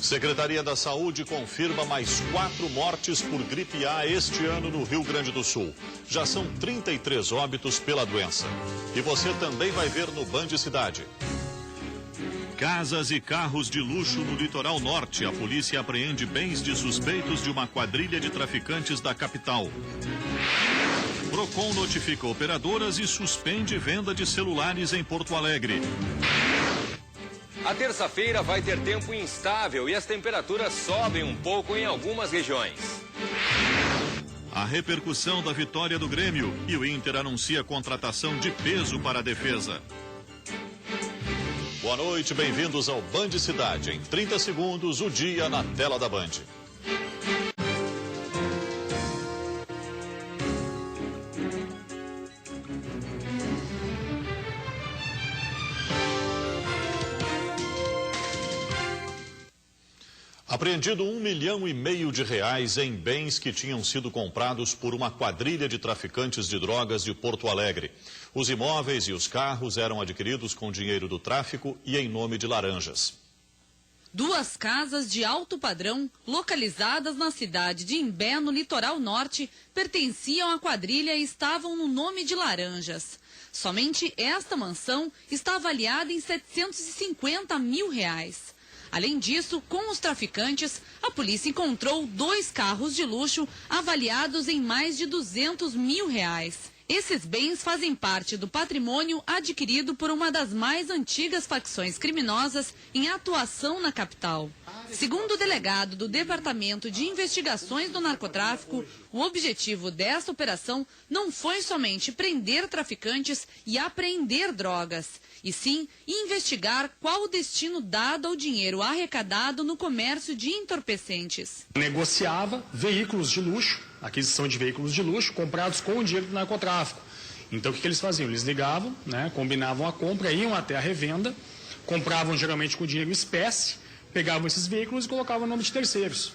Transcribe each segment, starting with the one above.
Secretaria da Saúde confirma mais 4 mortes por gripe A este ano no Rio Grande do Sul. Já são 33 óbitos pela doença. E você também vai ver no Band Cidade. Casas e carros de luxo no litoral norte. A polícia apreende bens de suspeitos de uma quadrilha de traficantes da capital. Procon notifica operadoras e suspende venda de celulares em Porto Alegre. A terça-feira vai ter tempo instável e as temperaturas sobem um pouco em algumas regiões. A repercussão da vitória do Grêmio e o Inter anuncia contratação de peso para a defesa. Boa noite, bem-vindos ao Band Cidade. Em 30 segundos, o dia na tela da Band. Apreendido R$1,5 milhão em bens que tinham sido comprados por uma quadrilha de traficantes de drogas de Porto Alegre. Os imóveis e os carros eram adquiridos com dinheiro do tráfico e em nome de laranjas. 2 casas de alto padrão, localizadas na cidade de Imbé, no litoral norte, pertenciam à quadrilha e estavam no nome de laranjas. Somente esta mansão está avaliada em R$750 mil. Além disso, com os traficantes, a polícia encontrou 2 carros de luxo avaliados em mais de R$200 mil. Esses bens fazem parte do patrimônio adquirido por uma das mais antigas facções criminosas em atuação na capital. Segundo o delegado do Departamento de Investigações do Narcotráfico, o objetivo desta operação não foi somente prender traficantes e apreender drogas, e sim investigar qual o destino dado ao dinheiro arrecadado no comércio de entorpecentes. Negociava veículos de luxo, aquisição de veículos de luxo comprados com o dinheiro do narcotráfico. Então o que eles faziam? Eles ligavam, combinavam a compra, iam até a revenda, compravam geralmente com dinheiro em espécie, pegavam esses veículos e colocavam no nome de terceiros.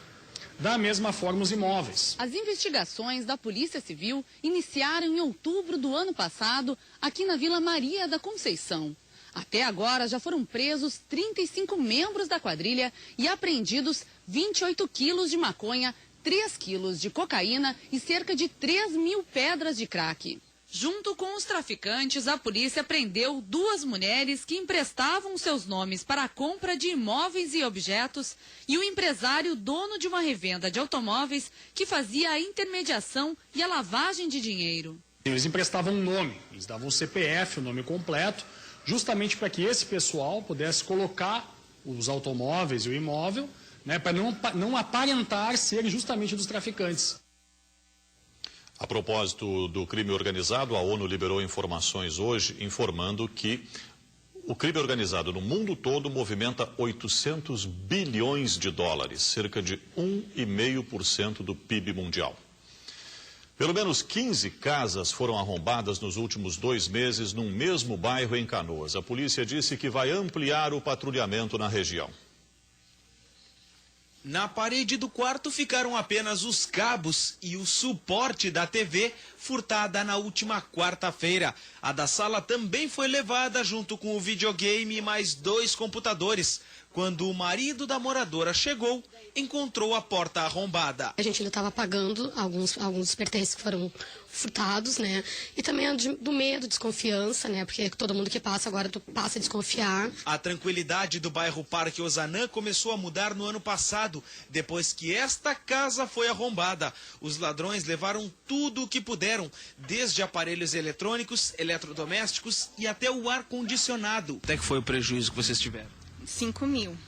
Da mesma forma os imóveis. As investigações da Polícia Civil iniciaram em outubro do ano passado aqui na Vila Maria da Conceição. Até agora já foram presos 35 membros da quadrilha e apreendidos 28 quilos de maconha, 3 quilos de cocaína e cerca de 3 mil pedras de crack. Junto com os traficantes, a polícia prendeu 2 mulheres que emprestavam seus nomes para a compra de imóveis e objetos e o empresário dono de uma revenda de automóveis que fazia a intermediação e a lavagem de dinheiro. Eles emprestavam um nome, eles davam o CPF, o nome completo, justamente para que esse pessoal pudesse colocar os automóveis e o imóvel, para não aparentar serem justamente dos traficantes. A propósito do crime organizado, a ONU liberou informações hoje informando que o crime organizado no mundo todo movimenta 800 bilhões de dólares, cerca de 1,5% do PIB mundial. Pelo menos 15 casas foram arrombadas nos últimos 2 meses num mesmo bairro em Canoas. A polícia disse que vai ampliar o patrulhamento na região. Na parede do quarto ficaram apenas os cabos e o suporte da TV furtada na última quarta-feira. A da sala também foi levada junto com o videogame e mais 2 computadores. Quando o marido da moradora chegou, encontrou a porta arrombada. A gente ainda estava pagando alguns pertences que foram furtados, E também do medo, desconfiança, Porque todo mundo que passa agora passa a desconfiar. A tranquilidade do bairro Parque Ozanã começou a mudar no ano passado, depois que esta casa foi arrombada. Os ladrões levaram tudo o que puderam, desde aparelhos eletrônicos, eletrodomésticos e até o ar-condicionado. Até que foi o prejuízo que vocês tiveram? 5 mil.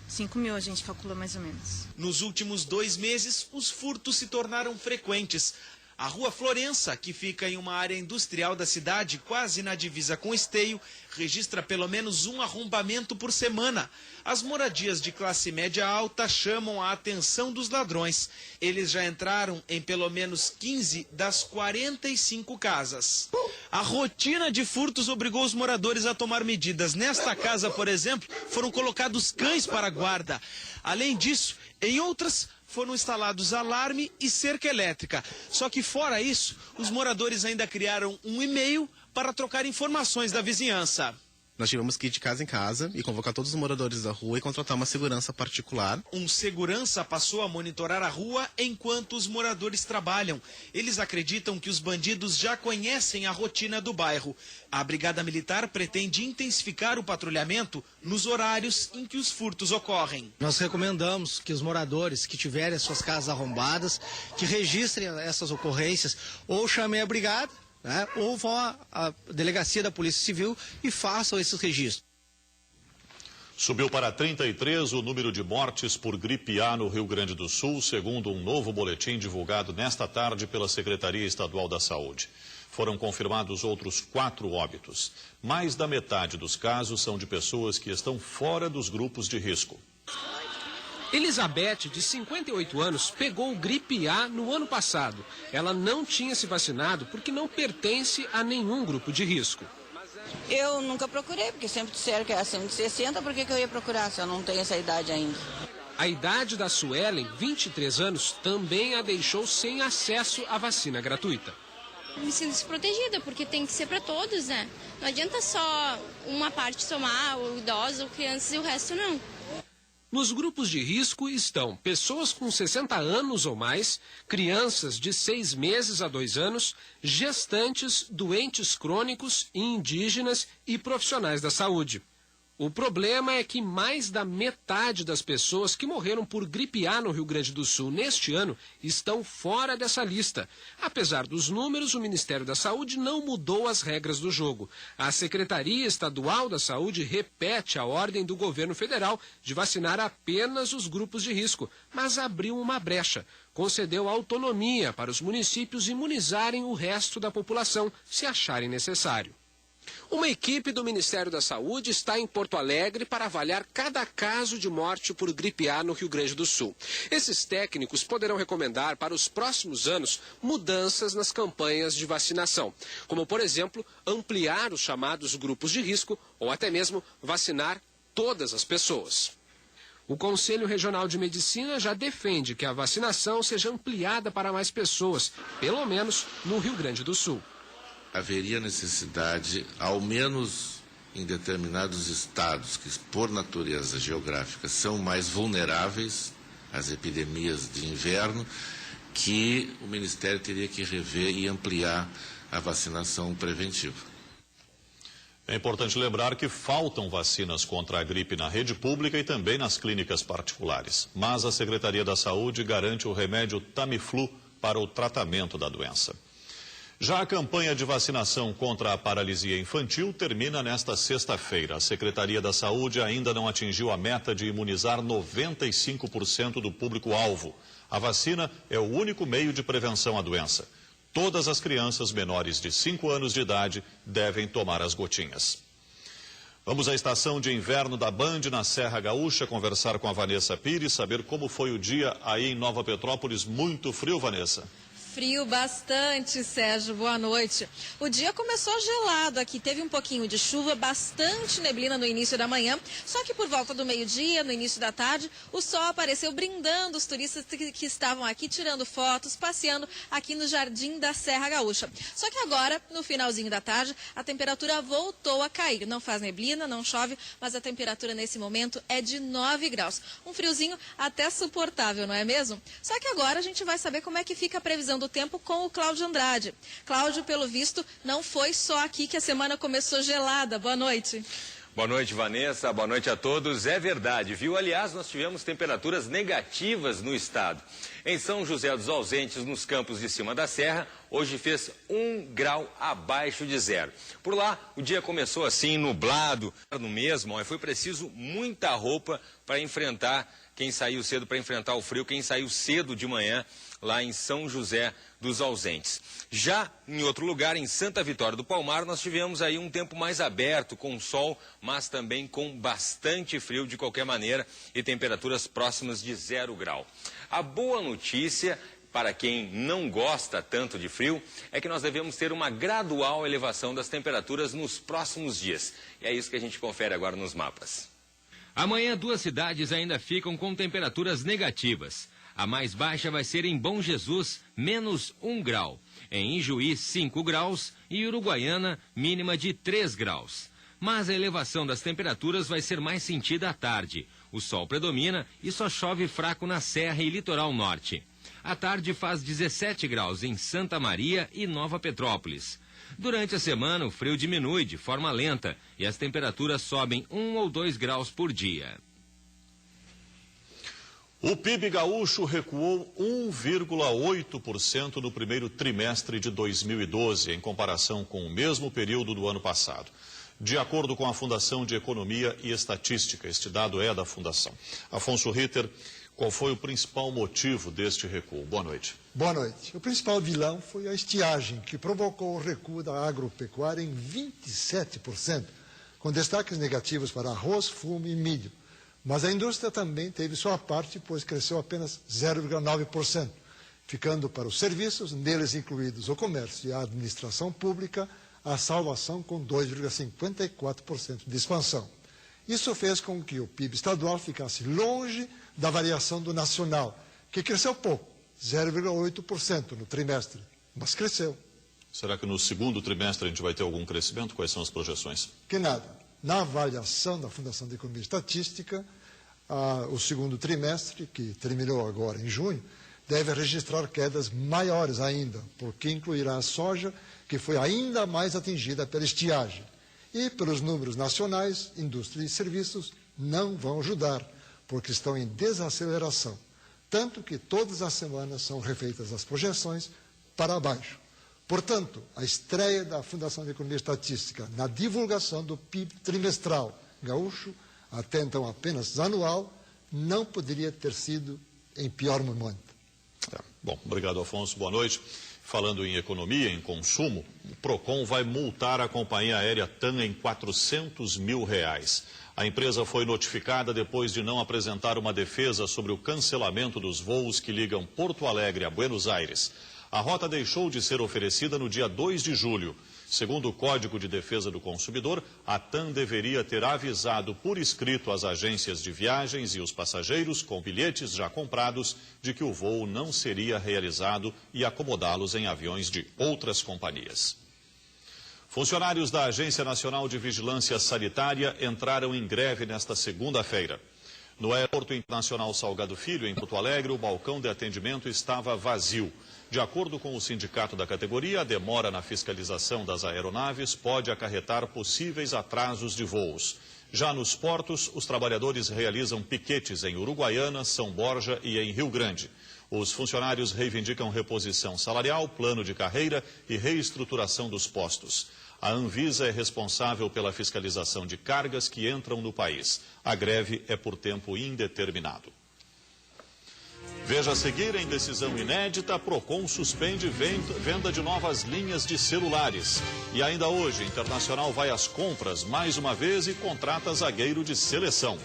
5 mil a gente calculou mais ou menos. Nos últimos 2 meses, os furtos se tornaram frequentes. A Rua Florença, que fica em uma área industrial da cidade, quase na divisa com Esteio, registra pelo menos um arrombamento por semana. As moradias de classe média alta chamam a atenção dos ladrões. Eles já entraram em pelo menos 15 das 45 casas. A rotina de furtos obrigou os moradores a tomar medidas. Nesta casa, por exemplo, foram colocados cães para guarda. Além disso, em outras foram instalados alarme e cerca elétrica. Só que fora isso, os moradores ainda criaram um e-mail para trocar informações da vizinhança. nós tivemos que ir de casa em casa e convocar todos os moradores da rua e contratar uma segurança particular. Um segurança passou a monitorar a rua enquanto os moradores trabalham. Eles acreditam que os bandidos já conhecem a rotina do bairro. A Brigada Militar pretende intensificar o patrulhamento nos horários em que os furtos ocorrem. Nós recomendamos que os moradores que tiverem as suas casas arrombadas, que registrem essas ocorrências ou chamem a brigada, né, ou vão à delegacia da Polícia Civil e façam esses registros. Subiu para 33 o número de mortes por gripe A no Rio Grande do Sul, segundo um novo boletim divulgado nesta tarde pela Secretaria Estadual da Saúde. Foram confirmados outros 4 óbitos. Mais da metade dos casos são de pessoas que estão fora dos grupos de risco. Elizabeth, de 58 anos, pegou gripe A no ano passado. Ela não tinha se vacinado porque não pertence a nenhum grupo de risco. Eu nunca procurei, porque sempre disseram que é acima de 60, por que eu ia procurar se eu não tenho essa idade ainda? A idade da Suelen, 23 anos, também a deixou sem acesso à vacina gratuita. Me sinto desprotegida, porque tem que ser para todos, né? Não adianta só uma parte tomar, ou idosos, ou crianças, e o resto não. Nos grupos de risco estão pessoas com 60 anos ou mais, crianças de 6 meses a 2 anos, gestantes, doentes crônicos, indígenas e profissionais da saúde. O problema é que mais da metade das pessoas que morreram por gripe A no Rio Grande do Sul neste ano estão fora dessa lista. Apesar dos números, o Ministério da Saúde não mudou as regras do jogo. A Secretaria Estadual da Saúde repete a ordem do governo federal de vacinar apenas os grupos de risco, mas abriu uma brecha. Concedeu autonomia para os municípios imunizarem o resto da população, se acharem necessário. Uma equipe do Ministério da Saúde está em Porto Alegre para avaliar cada caso de morte por gripe A no Rio Grande do Sul. Esses técnicos poderão recomendar para os próximos anos mudanças nas campanhas de vacinação, como, por exemplo, ampliar os chamados grupos de risco ou até mesmo vacinar todas as pessoas. O Conselho Regional de Medicina já defende que a vacinação seja ampliada para mais pessoas, pelo menos no Rio Grande do Sul. Haveria necessidade, ao menos em determinados estados que, por natureza geográfica, são mais vulneráveis às epidemias de inverno, que o Ministério teria que rever e ampliar a vacinação preventiva. É importante lembrar que faltam vacinas contra a gripe na rede pública e também nas clínicas particulares. Mas a Secretaria da Saúde garante o remédio Tamiflu para o tratamento da doença. Já a campanha de vacinação contra a paralisia infantil termina nesta sexta-feira. A Secretaria da Saúde ainda não atingiu a meta de imunizar 95% do público-alvo. A vacina é o único meio de prevenção à doença. Todas as crianças menores de 5 anos de idade devem tomar as gotinhas. Vamos à estação de inverno da Band, na Serra Gaúcha, conversar com a Vanessa Pires, saber como foi o dia aí em Nova Petrópolis. Muito frio, Vanessa? Frio bastante, Sérgio. Boa noite. O dia começou gelado aqui. Teve um pouquinho de chuva, bastante neblina no início da manhã. Só que por volta do meio-dia, no início da tarde, o sol apareceu brindando os turistas que estavam aqui tirando fotos, passeando aqui no Jardim da Serra Gaúcha. Só que agora, no finalzinho da tarde, a temperatura voltou a cair. Não faz neblina, não chove, mas a temperatura nesse momento é de 9 graus. Um friozinho até suportável, não é mesmo? Só que agora a gente vai saber como é que fica a previsão do tempo com o Cláudio Andrade. Cláudio, pelo visto, não foi só aqui que a semana começou gelada. Boa noite. Boa noite, Vanessa. Boa noite a todos. É verdade, viu? Aliás, nós tivemos temperaturas negativas no estado. Em São José dos Ausentes, nos campos de cima da serra, hoje fez 1 grau abaixo de zero. Por lá, o dia começou assim, nublado. No mesmo, foi preciso muita roupa para enfrentar, quem saiu cedo para enfrentar o frio, quem saiu cedo de manhã, lá em São José dos Ausentes. Já em outro lugar, em Santa Vitória do Palmar, nós tivemos aí um tempo mais aberto, com sol, mas também com bastante frio de qualquer maneira e temperaturas próximas de 0 grau. A boa notícia para quem não gosta tanto de frio é que nós devemos ter uma gradual elevação das temperaturas nos próximos dias. E é isso que a gente confere agora nos mapas. Amanhã, 2 cidades ainda ficam com temperaturas negativas. A mais baixa vai ser em Bom Jesus, menos 1 grau. Em Ijuí, 5 graus e Uruguaiana, mínima de 3 graus. Mas a elevação das temperaturas vai ser mais sentida à tarde. O sol predomina e só chove fraco na Serra e Litoral Norte. À tarde faz 17 graus em Santa Maria e Nova Petrópolis. Durante a semana, o frio diminui de forma lenta e as temperaturas sobem 1 ou 2 graus por dia. O PIB gaúcho recuou 1,8% no primeiro trimestre de 2012, em comparação com o mesmo período do ano passado. De acordo com a Fundação de Economia e Estatística, este dado é da Fundação. Afonso Ritter, qual foi o principal motivo deste recuo? Boa noite. Boa noite. O principal vilão foi a estiagem, que provocou o recuo da agropecuária em 27%, com destaques negativos para arroz, fumo e milho. Mas a indústria também teve sua parte, pois cresceu apenas 0,9%, ficando para os serviços, neles incluídos o comércio e a administração pública, a salvação com 2,54% de expansão. Isso fez com que o PIB estadual ficasse longe da variação do nacional, que cresceu pouco, 0,8% no trimestre, mas cresceu. Será que no segundo trimestre a gente vai ter algum crescimento? Quais são as projeções? Que nada. Na avaliação da Fundação de Economia e Estatística, o segundo trimestre, que terminou agora em junho, deve registrar quedas maiores ainda, porque incluirá a soja, que foi ainda mais atingida pela estiagem. E, pelos números nacionais, indústria e serviços não vão ajudar, porque estão em desaceleração. Tanto que todas as semanas são refeitas as projeções para baixo. Portanto, a estreia da Fundação de Economia e Estatística na divulgação do PIB trimestral gaúcho, até então apenas anual, não poderia ter sido em pior momento. Bom, obrigado, Afonso. Boa noite. Falando em economia, em consumo, o PROCON vai multar a companhia aérea TAM em R$400 mil. A empresa foi notificada depois de não apresentar uma defesa sobre o cancelamento dos voos que ligam Porto Alegre a Buenos Aires. A rota deixou de ser oferecida no dia 2 de julho. Segundo o Código de Defesa do Consumidor, a TAM deveria ter avisado por escrito as agências de viagens e os passageiros com bilhetes já comprados de que o voo não seria realizado e acomodá-los em aviões de outras companhias. Funcionários da Agência Nacional de Vigilância Sanitária entraram em greve nesta segunda-feira. No Aeroporto Internacional Salgado Filho, em Porto Alegre, o balcão de atendimento estava vazio. De acordo com o sindicato da categoria, a demora na fiscalização das aeronaves pode acarretar possíveis atrasos de voos. Já nos portos, os trabalhadores realizam piquetes em Uruguaiana, São Borja e em Rio Grande. Os funcionários reivindicam reposição salarial, plano de carreira e reestruturação dos postos. A Anvisa é responsável pela fiscalização de cargas que entram no país. A greve é por tempo indeterminado. Veja a seguir, em decisão inédita, PROCON suspende venda de novas linhas de celulares. E ainda hoje, Internacional vai às compras mais uma vez e contrata zagueiro de seleção.